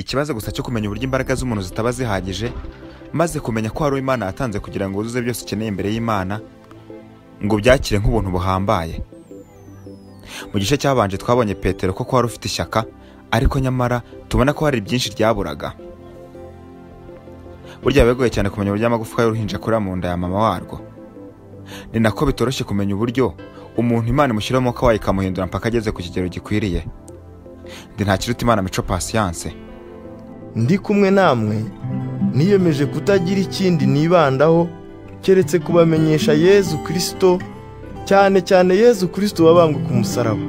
ikibazo gusa cyo kumenya uburyo imbaraga z'umuntu zitaba zihagije, maze kumenya ko hari Imana yatanze kugira ngo uzuze byose ukeneye imbere y'Imana ngo byakire nk'ubuntu buhambaye. Mu gice cyabanje twabonye Petero ko wari ufite ishyaka, ariko nyamara tubona ko hari byinshi ryaburaga. Burya bigoye cyane kumenya uburyo amagufwa y'uruhinja akora mu nda ya mama warwo. Ni nako bitoroshye kumenya uburyo umuntu Imana imushyiramo ko wayikamuhindura mpaka ageze ku kigero gikwiriye. Ndi ntakiruta Imana mico patience. Ndi kumwe namwe niyemeje kutagira ikindi nibandaho keretse kubamenyesha Yezu Kristo, cyane cyane Yezu Kristo wabambwe ku musaraba.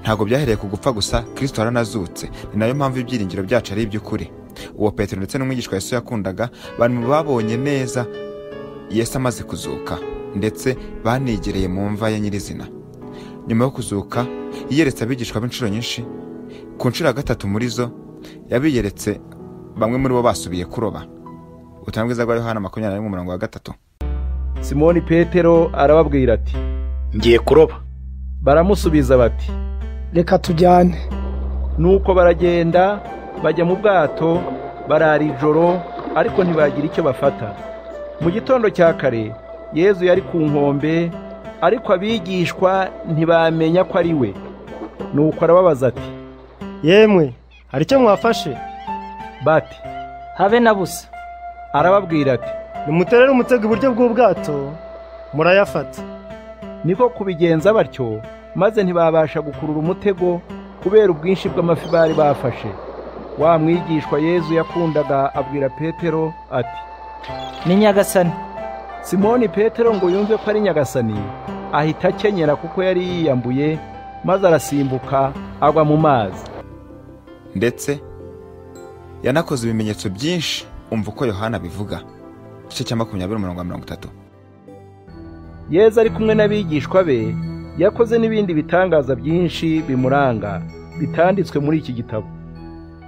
Ntabwo byahereye ku gupfa gusa, Kristo aranazutse. Ni nayo mpamvu ibyiringiro byacu ari iby'ukuri. Uwo Petero ndetse n'umwigishwa Yesu yakundaga bari mu babonye neza Yesu amaze kuzuka, ndetse banigereye mu mva ya nyirizina. Nyuma yo kuzuka yiyeretse abigishwa b'inshuro nyinshi. Ku nshuro ya gatatu muri zo yabiyeretse bamwe muri bo basubiye kuroba. Ubutumwa bwiza bwa Yohana 20:3. Simoni Petero arababwira ati, ngiye kuroba. Baramusubiza bati, reka tujyane. Nuko baragenda bajya mu bwato, barara ijoro ariko ntibagira icyo bafata. Mu gitondo cya kare Yezu yari ku nkombe, ariko abigishwa ntibamenya ko ari we. Nuko arababaza ati, yemwe hari icyo mwafashe? Bati, habe na busa. Arababwira ati, nimuterere umutego iburyo bw'ubwato murayafata. Niko kubigenza batyo, maze ntibabasha gukurura umutego kubera ubwinshi bw'amafi bari bafashe. Wa mwigishwa Yezu yakundaga abwira Petero ati, ni Nyagasani. Simoni Petero ngo yumve ko ari Nyagasani, ahita akenyera kuko yari yiyambuye, maze arasimbuka agwa mu mazi. Ndetse yanakoze ibimenyetso byinshi, umva uko Yohana bivuga. Igice cya 20:30. Yezu ari kumwe n'abigishwa be yakoze n'ibindi bitangaza byinshi bimuranga bitanditswe muri iki gitabo.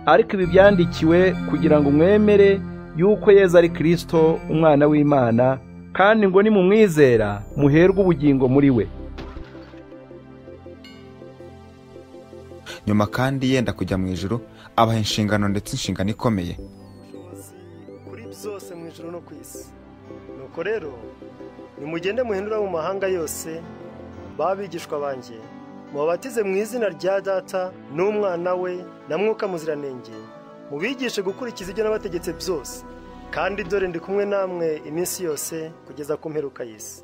Ariko ibi byandikiwe kugira ngo mwemere yuko Yezu ari Kristo, umwana w'Imana, kandi ngo nimumwizera muherwe ubugingo muri we. Nyuma kandi yenda kujya mu ijuru, abaha inshingano, ndetse inshingano ikomeye kuri byose mu ijuru no ku isi. Nuko rero nimugende muhindura mu mahanga yose babigishwa banjye, mubabatize mu izina rya Data n'Umwana we na Mwuka Muziranenge, mubigishe gukurikiza ibyo nabategetse byose, kandi dore ndi kumwe namwe iminsi yose kugeza ku mperuka y'isi.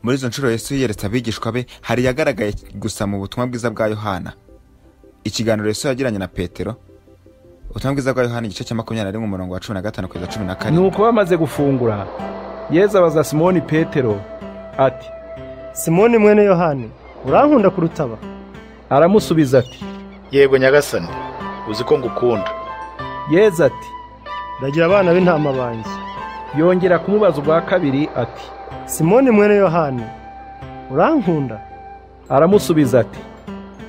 Muri izo nshuro Yesu yiyeretse abigishwa be hari yagaragaye gusa mu butumwa bwiza bwa Yohana. Ikiganiro Yesu yagiranye na Petero, ubutumwa bwiza bwa Yohana igice cya 20:15-17. Nuko bamaze gufungura, Yesu abaza Simoni Petero ati, Simoni mwene Yohani, urankunda kurutaba? Aramusubiza ati, yego Nyagasani, uzi ko ngukunda. Yesu ati, ndagira abana b'intama banjye. Yongera kumubaza ubwa kabiri ati, Simoni mwene Yohani, urankunda? Aramusubiza ati,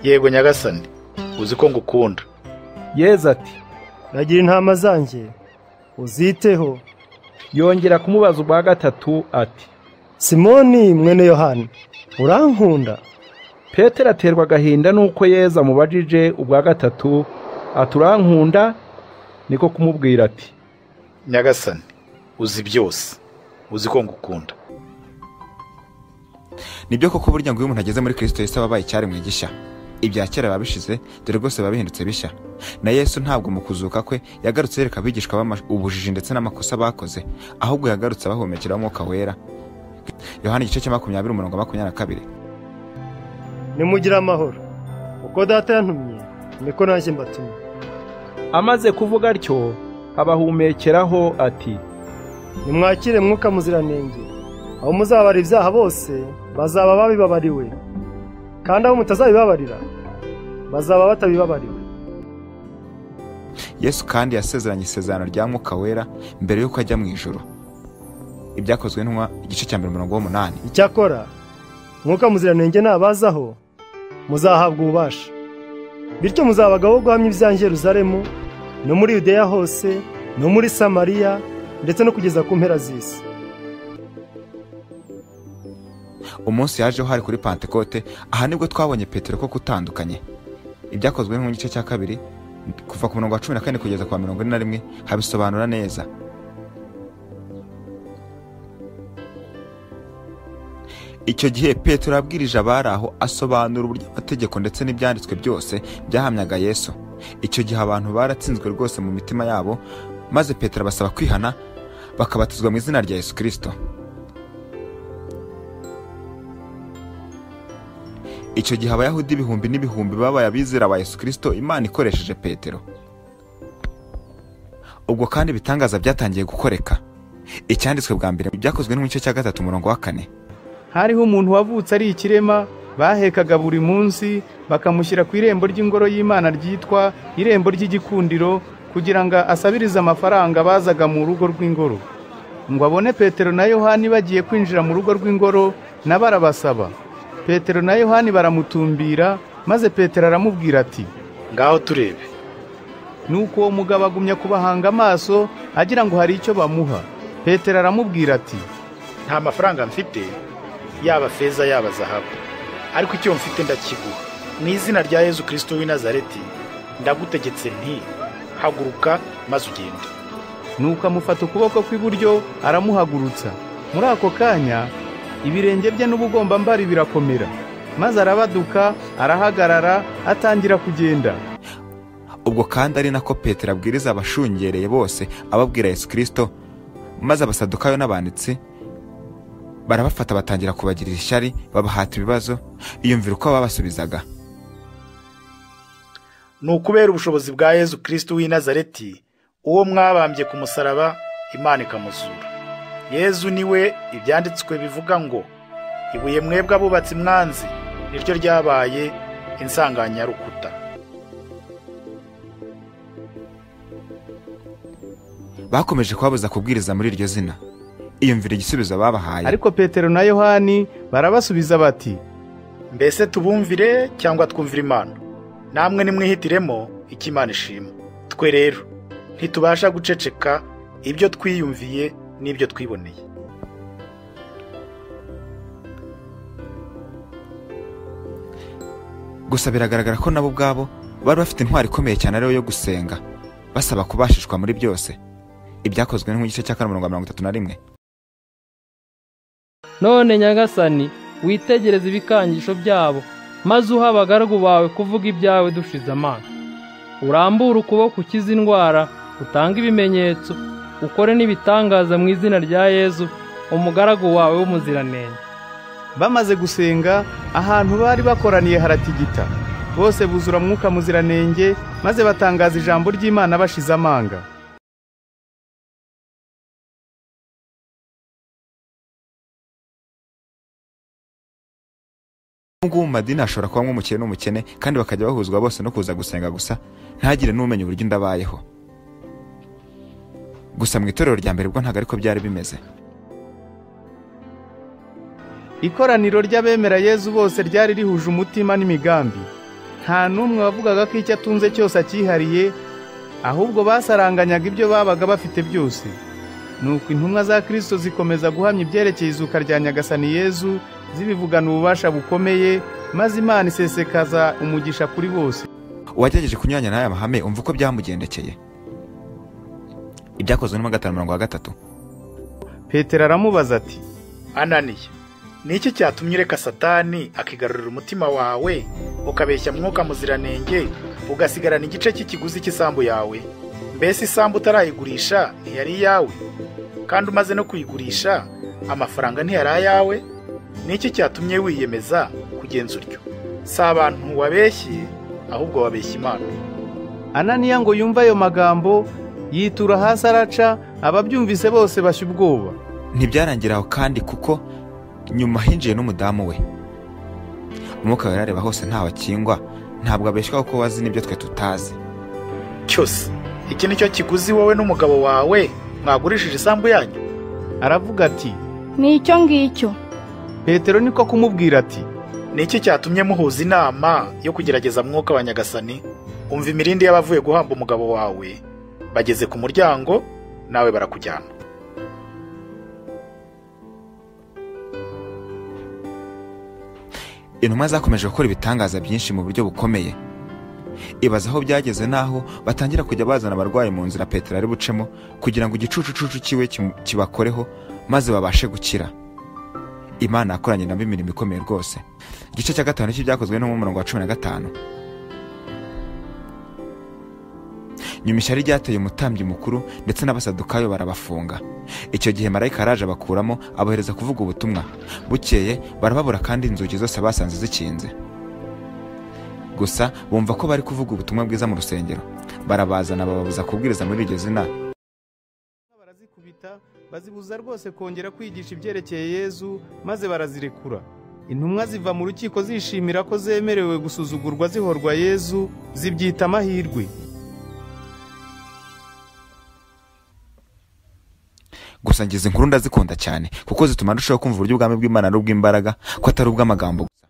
yego Nyagasani, uzi ko ngukunda. Yesu ati, ndagira intama zanjye, uziteho. Yongera kumubaza ubwa gatatu ati, Simoni mwene Yohani, urankunda? Petero aterwa agahinda nuko Yesu amubajije ubwa gatatu ati, urankunda? Niko kumubwira ati, Nyagasani, uzi byose, uzi ko ngukunda. Nibyo koko burya ngo iyo umuntu ageze muri Kristo Yesu ababaye icyari mu gishya. Ibya kera babishize, dore rwose babihindutse bishya. Na Yesu ntabwo mu kuzuka kwe yagarutse yereka abigishwa ubujiji ndetse n'amakosa bakoze, ahubwo yagarutse abahumekera Umwuka Wera. Yohana igice cya 20:22. Nimugira amahoro, uko Data yantumye niko nanjye mbatumye. Amaze kuvuga atyo abahumekeraho ati, nimwakire Mwuka Muziranenge, aho muzabara ibyaha bose bazaba babibabariwe, kandi aho mutazabibabarira bazaba batabibabariwe. Yesu kandi yasezeranye isezerano rya Mwuka Wera mbere yuko ajya mu ijuru. Ibyakozwe n'intumwa igice cya 8. Icyakora Mwuka Muziranenge nabazaho muzahabwa ububasha, bityo muzabagaho guhamya ibyanjye Yerusalemu no muri Yudeya hose no muri Samariya ndetse no kugeza ku mpera z'isi. Umunsi yajeho hari kuri Pentekote, aha nibwo twabonye Petero ko kutandukanye. Ibyakozwe mu gice cya 2 kuva ku murongo wa 14 kugeza ku wa 41 habisobanura neza. Icyo gihe Petero abwirije abari aho asobanura uburyo amategeko ndetse n'ibyanditswe byose byahamyaga Yesu. Icyo gihe abantu baratsinzwe rwose mu mitima yabo, maze Petero abasaba kwihana bakabatizwa mu izina rya Yesu Kristo. Icyo gihe abayahudi ibihumbi n'ibihumbi babaye abizera ba Yesu Kristo Imana ikoresheje Petero. Ubwo kandi ibitangaza byatangiye gukoreka. Icyanditswe bwa mbere byakozwe mu gice cya 3 umurongo wa 4. hariho umuntu wavutse ari ikirema, bahekaga buri munsi bakamushyira ku irembo ry'ingoro y'Imana ryitwa irembo ry'igikundiro, kugira ngo asabirize amafaranga bazaga mu rugo rw'ingoro. Ngo abone Petero na Yohani bagiye kwinjira mu rugo rw'ingoro, na barabasaba. Petero na Yohani baramutumbira, maze Petero aramubwira ati, ngaho turebe. nuko uwo mugabo agumya kubahanga amaso agira ngo hari icyo bamuha. Petero aramubwira ati, Nta mafaranga mfite, yaba feza yaba zahabu, ariko icyo mfite ndakiguha. Mu izina rya Yesu Kristo w'i Nazareti ndagutegetse nti, haguruka maze ugende. nuko amufata ukuboko kw'iburyo aramuhagurutsa. Muri ako kanya ibirenge bye n'ubugombambari birakomera, maze arabaduka, arahagarara, atangira kugenda. Ubwo kandi ari nako Petero abwiriza abashungereye bose ababwira Yesu Kristo, maze abasadukayo n'abanditsi barabafata batangira kubagirira ishyari, babahata ibibazo, iyumvira uko babasubizaga. Ni ukubera ubushobozi bwa Yesu Kristo w'i Nazareti, uwo mwabambye ku musaraba, Imana ikamuzura. Yesu niwe ibyanditswe bivuga ngo, ibuye mwebwe abubatsi mwanzi niryo ryabaye insanganyarukuta. Bakomeje kubabuza kubwiriza muri iryo zina. Iyumvira igisubizo babahaye. Ariko Petero na Yohani barabasubiza bati, Mbese tubumvire cyangwa twumvire Imana? Namwe nimwihitiremo icyo Imana ishima. Twe rero ntitubasha guceceka ibyo twiyumviye n'ibyo twiboneye. Gusa biragaragara ko nabo ubwabo bari bafite intwari ikomeye cyane ariyo yo gusenga, basaba kubashishwa muri byose. Ibyakozwe mu gice cya 4:31. None Nyagasani, witegereze ibikangisho byabo, maze uha abagaragu bawe kuvuga ibyawe dushize amanga. Urambure ukuboko ukize indwara, utanga ibimenyetso, ukore n'ibitangaza mu izina rya Yesu, umugaragu wawe w'umuziranenge. Bamaze gusenga, ahantu bari bakoraniye haratigita. Bose buzura mwuka muziranenge, maze batangaza ijambo ry'Imana bashize amanga. Ubwo mu madini ashobora kuba umukene n'umukene, kandi bakajya bahuzwa bose no kuza gusenga gusa, ntagire n'umenya uburyo ndabayeho. Gusa mu itorero rya mbere bwo ntago ariko byari bimeze. Ikoraniro ry'abemera Yesu bose ryari rihuje umutima n'imigambi. Nta n'umwe wavugaga ko icyo atunze cyose akihariye, ahubwo basaranganyaga ibyo babaga bafite byose. Nuko intumwa za Kristo zikomeza guhamya ibyerekeye izuka rya Nyagasani Yesu, zibivugana ububasha bukomeye, maze Imana isesekaza umugisha kuri bose. Uwagerageje kunyuranya n'aya mahame umva uko byamugendekeye. Ibyakozwe mu 5:3. Petero aramubaza ati, Ananiya, niki cyatumye ureka Satani akigarurira umutima wawe, ukabeshya mwuka muziranenge, ugasigarana igice cy'ikiguzi cy'isambu yawe? Mbese isambu utarayigurisha ntiyari iyawe? Kandi umaze no kuyigurisha, amafaranga ntiyari ayawe? Niki cyatumye wiyemeza kugenza utyo? Si abantu wabeshye, ahubwo wabeshya Imana. Ananiya ngo yumva ayo magambo, yitura hasi araca, ababyumvise bose bashya ubwoba. Ntibyarangiraho kandi kuko nyuma hinjiye n'umudamu we. Umwuka wera areba hose ntawe akingwa, ntabwo abeshwa kuko wazi n'ibyo twe tutazi. Cyose iki nicyo kiguzi wowe n'umugabo wawe mwagurishije isambu yanyu? Aravuga ati, ni icyo ngicyo. Petero niko kumubwira ati, niki cyatumye muhuza inama yo kugerageza mwuka wa Nyagasani? Umva imirindi y'abavuye guhamba umugabo wawe, bageze ku muryango, nawe barakujyana. Intumwa zakomeje gukora ibitangaza byinshi mu buryo bukomeye. ibaza aho byageze naho batangira kujya bazana abarwayi mu nzira petero ari bucemo kugira ngo igicucucucu kiwe kibakoreho maze babashe gukira. Imana yakoranye nabo imirimo ikomeye rwose. Igice cya 5 cy'ibyakozwe no mu murongo wa 15. Nyuma ishyari ryateye umutambyi mukuru ndetse n'abasadukayo barabafunga. Icyo gihe marayika araje abakuramo abohereza kuvuga ubutumwa. Bukeye barababura kandi inzugi zose basanze zikinze. Gusa bumva ko bari kuvuga ubutumwa bwiza mu rusengero. Barabazana bababuza kubwiriza muri iryo zina. Barazikubita, bazibuza rwose kongera kwigisha ibyerekeye Yezu, maze barazirekura. Intumwa ziva mu rukiko zishimira ko zemerewe gusuzugurwa zihorwa Yezu, zibyita amahirwe. Gusa ngize inkuru ndazikunda cyane kuko zituma ndushaho kumva uburyo ubwami bw'Imana ari ubw'imbaraga ko atari ubw'amagambo gusa.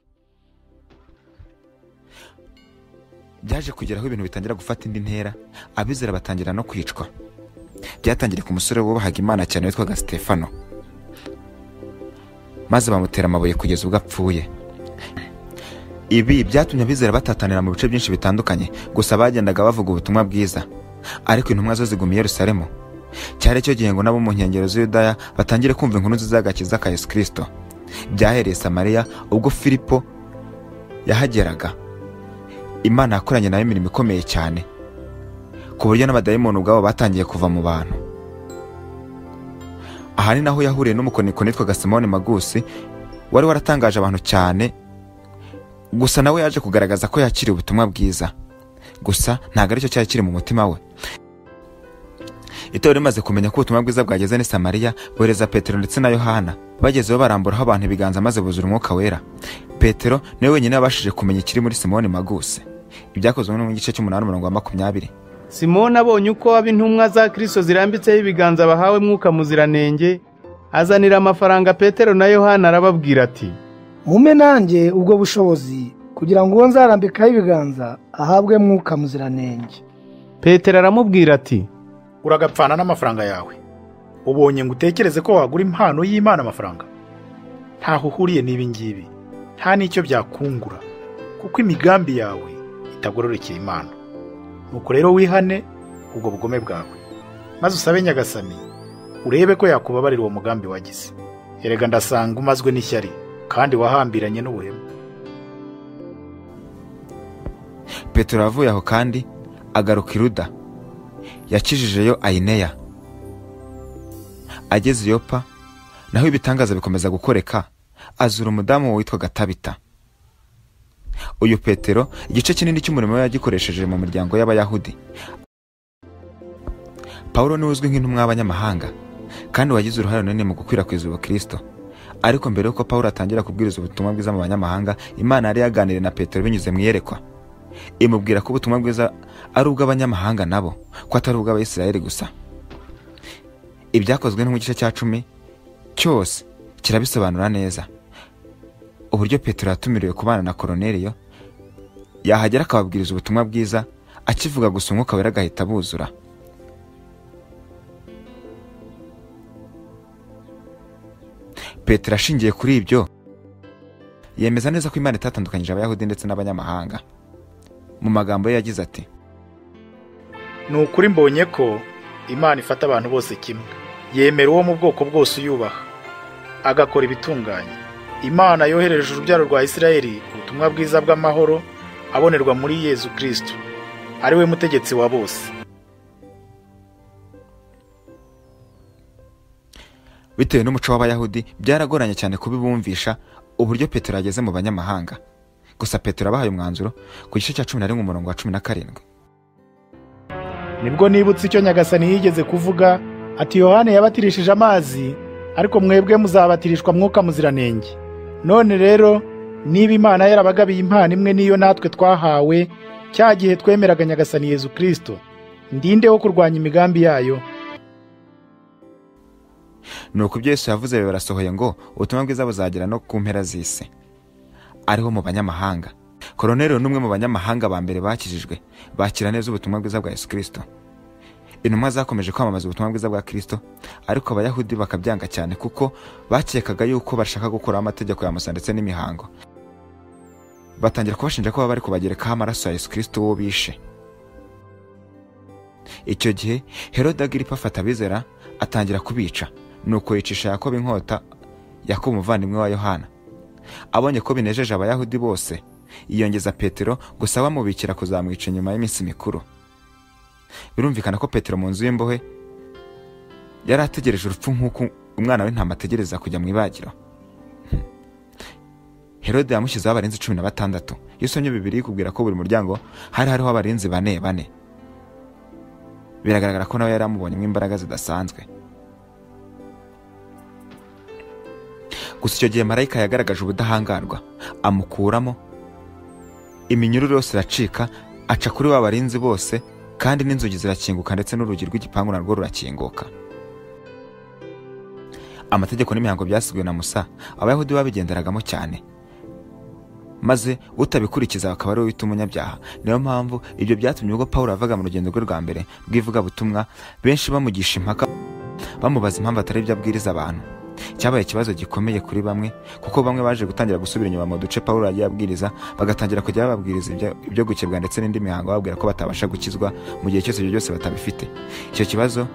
Byaje kugeraho ibintu bitangira gufata indi ntera, abizera batangira no kwicwa. Byatangiriye ku musore wubahaga Imana cyane witwaga Stefano, maze bamutera amabuye kugeza ubwo apfuye. Ibi byatumye abizera batatanira mu bice byinshi bitandukanye, gusa bagendaga bavuga ubutumwa bwiza. Ariko intumwa zo zigumiye i Yerusalemu. Cyari cyo gihe ngo nabo mu nkengero z'Yudaya batangire kumva inkuru nziza y'agakiza ka Yesu Kristo. Byahereye Samariya ubwo Filipo yahageraga. Imana yakoranye nayo imirimo ikomeye cyane, ku buryo n'abadayimoni ubwabo batangiye kuva mu bantu. Aha ni naho yahuriye n'umukonikoni witwaga Simoni Magusi, wari waratangaje abantu cyane. Gusa nawe yaje kugaragaza ko yakiriye ubutumwa bwiza, gusa ntabwo aricyo cyari kiri mu mutima we. Itorero rimaze kumenya ko ubutumwa bwiza bwageze ni Samariya, bohereza Petero ndetse na Yohana. Bagezeho baramburaho abantu ibiganza maze buzura umwuka wera. Petero niwe wenyine yabashije kumenya ikiri muri Simoni Magusi. Ibyakozwe no mu gice cy'umunani umurongo wa 20. Simoni abonye uko ab'intumwa za Kristo zirambitseho ibiganza bahawe mwuka muziranenge, azanira amafaranga Petero na Yohana arababwira ati, mume nanjye ubwo bushobozi kugira ngo uwo nzarambikaho ibiganza ahabwe mwuka muziranenge. Petero aramubwira ati, uragapfana n'amafaranga yawe? Ubonye ngo utekereze ko wagura impano y'Imana amafaranga? Ntaho uhuriye n'ibi ngibi, nta n'icyo byakungura, kuko imigambi yawe itagororokeye Imana. Nuko rero wihane ubwo bugome bwawe, maze usabe Nyagasani urebe ko yakubabarira uwo mugambi wagize. Erega ndasanga umazwe n'ishyari kandi wahambiranye n'ubuhemu. Petero avuye aho kandi agaruka i Luda. Yakijijeyo Aineya. Ageze Yopa naho ibitangaza bikomeza gukoreka, azura umudamu witwaga Tabita. Uyu Petero igice kinini cy'umurimo we yagikoresheje mu miryango y'Abayahudi. Paulo niwe uzwi nk'intumwa y'abanyamahanga kandi wagize uruhare runini mu gukwirakwiza ubukristo. Ariko mbere yuko Paulo atangira kubwiriza ubutumwa bwiza mu banyamahanga, Imana yari yaganiriye na Petero binyuze mu iyerekwa. Imubwira ko ubutumwa bwiza ari ubw'abanyamahanga nabo, ko atari ubw'Abayisiraheli gusa. Ibyakozwe no mu gice cya 10 cyose kirabisobanura neza. Uburyo Petero yatumiriwe kubana na Koroneliyo, yahagera akababwiriza ubutumwa bwiza, akivuga gusa umwuka wera agahita buzura. Petero ashingiye kuri ibyo yemeza neza ko Imana itatandukanyije Abayahudi ndetse n'abanyamahanga. Mu magambo ye yagize ati, ni ukuri mbonye ko Imana ifata abantu bose kimwe, yemera uwo mu bwoko bwose uyubaha, agakora ibitunganye. Imana yohereje urubyaro rwa Isirayeli ubutumwa bwiza bw'amahoro abonerwa muri Yesu Kristo, ari we mutegetsi wa bose. Bitewe n'umuco w'Abayahudi byaragoranye cyane kubibumvisha uburyo Petero yageze mu banyamahanga. Gusa Petero abahaye umwanzuro ku gice cya 11 umurongo wa 17. Nibwo nibutse icyo Nyagasani yigeze kuvuga ati, Yohana yabatirishije amazi, ariko mwebwe muzabatirishwa mwuka muziranenge. None rero niba Imana yarabagabiye impano imwe niyo natwe twahawe cya gihe twemeraga Nyagasani Yesu Kristo, ndinde wo kurwanya imigambi yayo. Nuko ibyo Yesu yavuze birasohoye ngo ubutumwa bwiza buzagera no ku mpera z'isi, ariho mu banyamahanga. Koroneliyo n'umwe mu banyamahanga ba mbere bakijijwe, bakira neza ubutumwa bwiza bwa Yesu Kristo. Intumwa zakomeje kwamamaza ubutumwa bwiza bwa Kristo, ariko Abayahudi bakabyanga cyane kuko bakekaga yuko bashaka gukora amategeko ya Musa ndetse n'imihango. batangira kubashinja ko baba bari kubagerekaho amaraso ya Yesu Kristo uwo bishe. Icyo gihe Herode Agiripa afata abizera atangira kubica, nuko yicisha Yakobo inkota, Yakobo umuvandimwe wa Yohana. Abonye ko binejeje abayahudi bose, yiyongeza Petero gusa bamubikira kuzamwica nyuma y'iminsi mikuru. Birumvikana ko Petero mu nzu y'imbohe yari ategereje urupfu nk'uko umwana w'intama ategereza kujya mu ibagiro. Herode yamushyizeho abarinzi 16. Iyo usomye Bibiliya ikubwira ko buri muryango hariho abarinzi 4. Biragaragara ko nawe yari amubonyemo imbaraga zidasanzwe. Gusa icyo gihe marayika yagaragaje ubudahangarwa, amukuramo, iminyururu yose iracika, aca kuri wa barinzi bose, kandi n'inzugi zirakinguka ndetse n'urugi rw'igipangu narwo rurakinguka. Amategeko n'imihango byasizwe na Musa, abayahudi babigenderagamo cyane, maze utabikurikiza akaba ari we wita umunyabyaha. Niyo mpamvu ibyo byatumye ubwo Pawulo avaga mu rugendo rwe rwa mbere rw'ivugabutumwa, benshi bamugisha impaka bamubaza impamvu atari ibyo abwiriza abantu. Cyabaye ikibazo gikomeye kuri bamwe, kuko bamwe baje gutangira gusubira inyuma mu duce Pawulo yagiye abwiriza, bagatangira kujya bababwiriza ibyo gukebwa ndetse n'indi mihango, babwira ko batabasha gukizwa mu gihe cyose ibyo byose batabifite. Icyo kibazo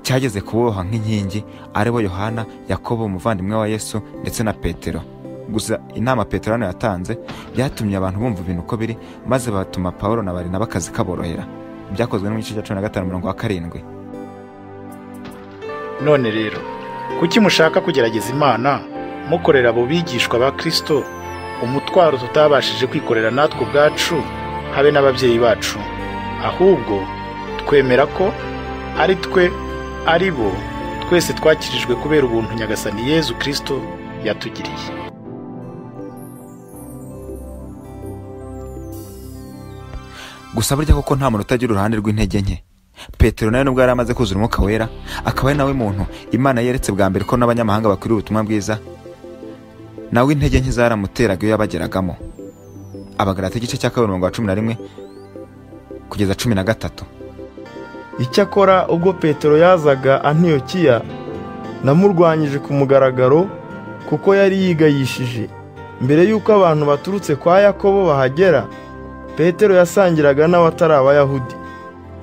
cyageze kuboha nk'inkingi, aribo Yohana, Yakobo umuvandimwe wa Yesu ndetse na Petero. Gusa inama Petero yatanze byatumye abantu bumva ibintu uko biri, maze batuma Pawulo na Barinaba akazi kaborohera. Byakozwe no mu gice cya 15:7. None rero, kuki mushaka kugerageza Imana mukorera abo bigishwa ba Kristo umutwaro tutabashije kwikorera natwe ubwacu habe n'ababyeyi bacu? Ahubwo twemera ko ari twe ari bo twese twakirijwe kubera ubuntu Nyagasani Yesu Kristo yatugiriye. Gusa burya koko nta muntu utagira uruhande rw'intege nke. Petero nawe nubwo yari amaze kuzura umwuka wera, akaba ari nawe muntu Imana yeretse bwa mbere ko n'abanyamahanga bakwiriye ubutumwa bwiza, nawe intege nke zaramuteraga iyo yabageragamo. Abagalati igice cya 2:11 kugeza 13. Icyakora ubwo Petero yazaga Antiyokiya, namurwanyije ku mugaragaro kuko yari yigayishije. Mbere y'uko abantu baturutse kwa Yakobo bahagera, Petero yasangiraga n'abatari abayahudi.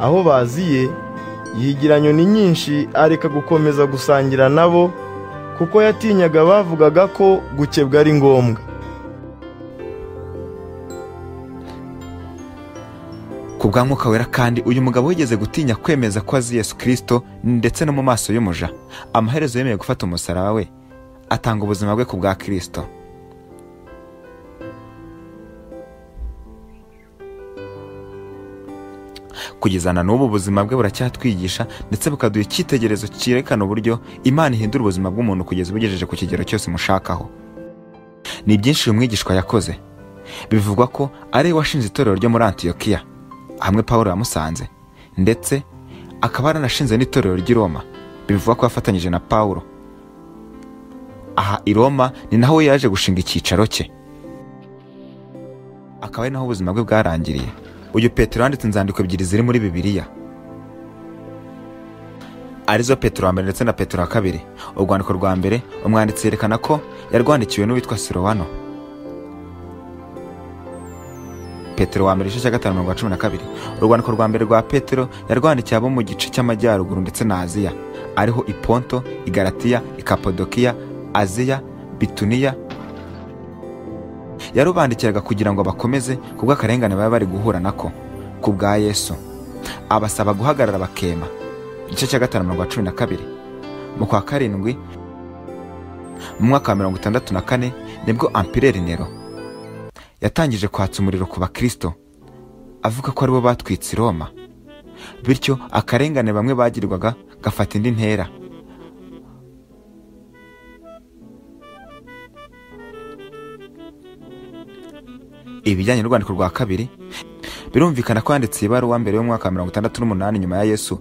Aho baziye, yigira nyoni nyinshi, areka gukomeza gusangira nabo, kuko yatinyaga bavugaga ko gukebwa ari ngombwa. Ku bwa Mwuka Wera kandi uyu mugabo wigeze gutinya kwemeza ko azi Yesu Kristo, ndetse no mu maso y'umuja. Amaherezo yemeye gufata umusaraba we, atanga ubuzima bwe ku bwa Kristo. Kugezana n'ubu ubuzima bwe buracyatwigisha, ndetse bukaduha icyitegererezo cyerekana uburyo Imana ihindura ubuzima bw'umuntu kugeza bugejeje ku kigero cyose mushakaho. Ni byinshi uyu mwigishwa yakoze. Bivugwa ko ari we washinze itorero ryo muri Antiyokiya, hamwe Pawulo yamusanze, ndetse akaba yaranashinze n'itorero ry'i Roma. Bivugwa ko yafatanyije na Pawulo. Aha i Roma ni naho we yaje gushinga icyicaro cye, akaba ari naho ubuzima bwe bwarangiriye. Uyu Petero yanditse inzandiko ebyiri ziri muri Bibiliya, arizo Petero wa mbere ndetse na Petero wa kabiri. Urwandiko rwa mbere umwanditsi yerekana ko yarwandikiwe n'uwitwa Silowano. Petero wa mbere igice cya 5:12. Urwandiko rwa mbere rwa Petero yarwandikiye abo mu gice cy'amajyaruguru ndetse na Aziya, ariho Iponto, Igalatiya, Ikapodokiya, Aziya, Bituniya. Yarubandikiraga kugira ngo bakomeze kubwo akarengane baba bari guhura nako ku bwa Yesu. Abasaba guhagarara bakema. Igice cya 5:12. Mu kwa karindwi mu mwaka wa 64 nibwo Ampireri Nero yatangije kwatsa umuriro ku bakristo, avuga ko aribo batwitse i Roma. Bityo akarengane bamwe bagirwaga gafata indi ntera. Ibijyanye n'urwandiko rwa kabiri, birumvikana ko yanditse ibaruwa mbere y'umwaka wa 68 nyuma ya Yesu,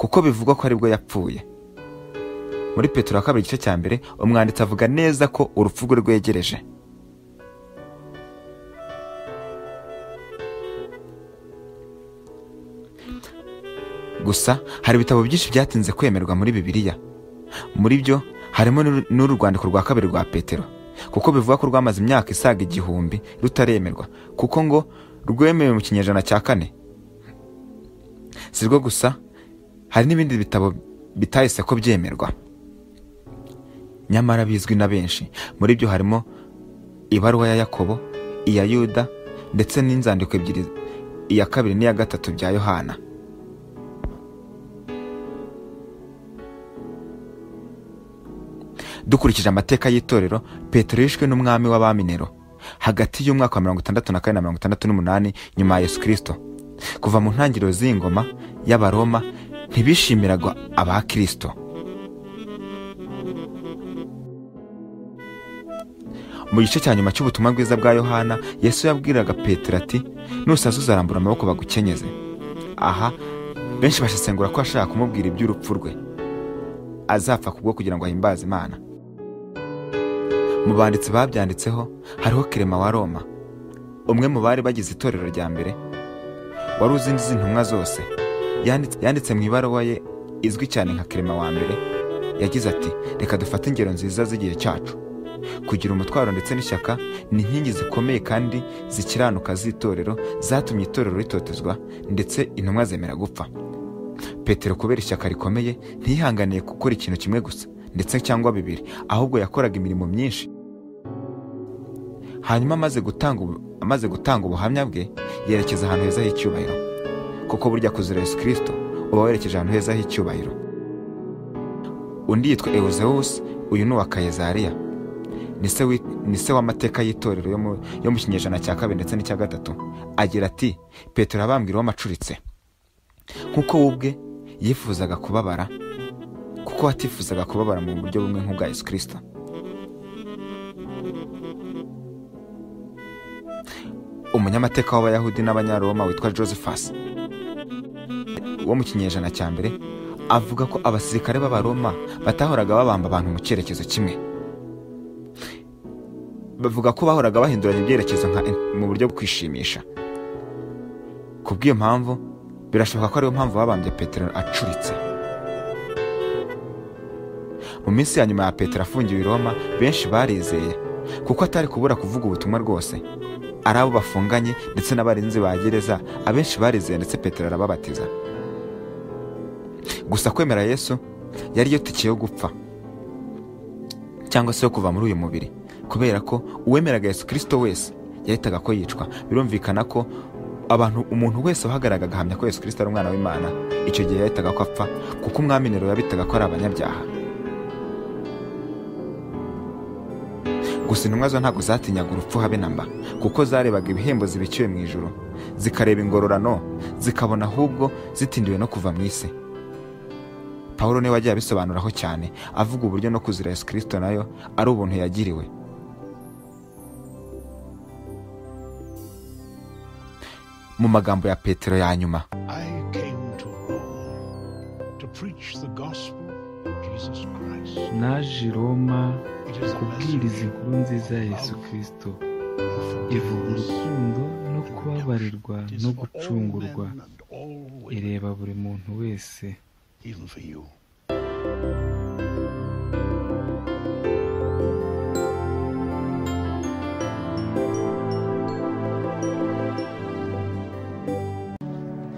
kuko bivugwa ko aribwo yapfuye. Muri Petero wa kabiri igice cya mbere, umwanditsi avuga neza ko urupfu rwe rwegereje. Gusa hari ibitabo byinshi byatinze kwemerwa muri Bibiliya. Muri byo harimo n'urwandiko rwa kabiri rwa Petero. kuko bivuga ko rwamaze imyaka isaga 1000 rutaremerwa, kuko ngo rwemewe mu kinyejana cya 4. Si rwo gusa, hari n'ibindi bitabo bitahise ko byemerwa, nyamara bizwi na benshi. Muri byo harimo ibaruwa ya Yakobo, iya Yuda, ndetse n'inzandiko ebyiri, iya 2 n'iya 3 bya Yohana. Dukurikije amateka y'itorero, Petero yishwe n'umwami w'abami Nero hagati y'umwaka wa 64 na 68 nyuma ya Yesu Kristo. Kuva mu ntangiriro z'ingoma y'Abaroma ntibishimiraga aba Kristo. Mu gice cya nyuma cy'ubutumwa bwiza bwa Yohana, Yesu yabwiraga Petero ati, nusaza uzarambura amaboko bagukenyeze. Aha benshi bashesengura ko ashaka kumubwira iby'urupfu rwe, azapfa kubwo kugira ngo ahimbaze Imana. Mu banditsi babyanditseho hariho Kirema wa Roma, umwe mu bari bagize itorero rya mbere, wari uzi intumwa zose. Yanditse mu ibaruwa ye izwi cyane nka Kirema wa mbere, yagize ati, reka dufate ingero nziza z'igihe cyacu. Kugira umutwaro ndetse n'ishyaka ni inkingi zikomeye kandi zikiranuka z'itorero, zatumye itorero ritotezwa ndetse intumwa zemera gupfa. Petero kubera ishyaka rikomeye ntiyihanganiye gukora ikintu kimwe gusa ndetse cyangwa bibiri, ahubwo yakoraga imirimo myinshi. Hanyuma amaze gutanga ubuhamya bwe, yerekeza ahantu heza h'icyubahiro, kuko burya kuzira Yesu Kristo uba werekeje ahantu heza h'icyubahiro. Undi yitwa Euseus, uyu ni uwa Kayezariya, ni se w'amateka y'itorero yo mu kinyejana cya 2 ndetse n'icya 3. Agira ati, Petero abambwira w'amacuritse, kuko ubwe yifuzaga kubabara, kuko atifuzaga kubabara mu buryo bumwe nk'ubwa Yesu Kristo. Umunyamateka w'Abayahudi n'Abanyaroma witwa Josephus wo mu kinyejana cya 1 avuga ko abasirikare b'Abaroma batahoraga babamba abantu mu cyerekezo kimwe. Bavuga ko bahoraga bahinduranya ibyerekezo mu buryo bwo kwishimisha. Kubw'iyo mpamvu birashoboka ko ariyo mpamvu babambye Petero acuritse. Mu minsi ya nyuma ya Petero afungiwe i Roma, benshi barizeye, kuko atari kubura kuvuga ubutumwa rwose. Ari abo bafunganye ndetse n'abarinzi ba gereza, abenshi barizeye ndetse Petero arababatiza. Gusa kwemera Yesu yari yo tike yo gupfa cyangwa se yo kuva muri uyu mubiri, kubera ko uwemeraga Yesu Kristo wese yahitaga ko yicwa. Birumvikana ko umuntu wese wahagararaga agahamya ko Yesu Kristo ari umwana w'Imana, icyo gihe yahitaga ko apfa, kuko umwami Nero yabitaga ko ari abanyabyaha. Gusa intumwa zo ntabwo zatinyaga urupfu habe namba, kuko zarebaga ibihembo zibikiwe mu ijuru, zikareba ingororano, zikabona ahubwo zitindiwe no kuva mu isi. Pawulo niwe wagiye abisobanuraho cyane, avuga uburyo no kuzira Yesu Kristo nayo ari ubuntu yagiriwe. Mu magambo ya Petero ya nyuma, naje i Roma kubwiriza inkuru nziza ya Yesu Kristo, ivuga urukundo no kubabarirwa no gucungurwa, ireba buri muntu wese.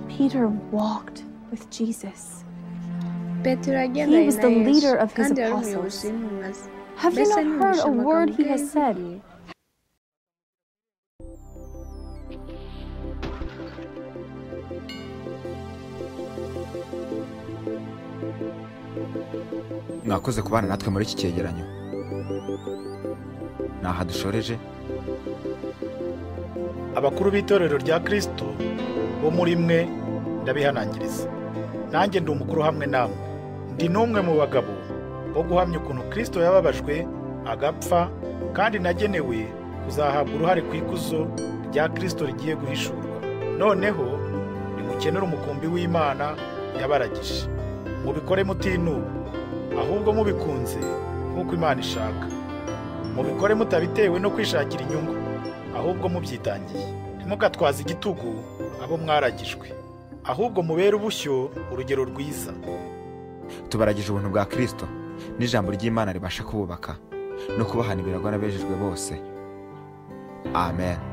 Peter walked with Jesus. He was the leader of his apostles. Have you not heard a word he has said? mwakoze kubana natwe muri iki cyegeranyo. Naha dushoreje. Abakuru b'itorero rya Kristo bo muri mwe ndabihanangiriza. Nanjye ndi umukuru hamwe namwe. Ndi n'umwe mu bagabo bo guhamya ukuntu Kristo yababajwe agapfa, kandi nagenewe kuzahabwa uruhare ku ikuzo rya Kristo rigiye guhishurwa. Noneho nimukenera umukumbi w'Imana yabaragije. Mubikore mutinuba, ahubwo mubikunze nk'uko Imana ishaka. Mubikore mutabitewe no kwishakira inyungu, ahubwo mubyitangiye. Ntimugatwaze igitugu abo mwaragijwe, ahubwo mubere ubushyo urugero rwiza. Tubaragije ubuntu bwa Kristo n'ijambo ry'Imana ribasha kububaka. no kubahana ibiragwa n'abejejwe bose. Amen.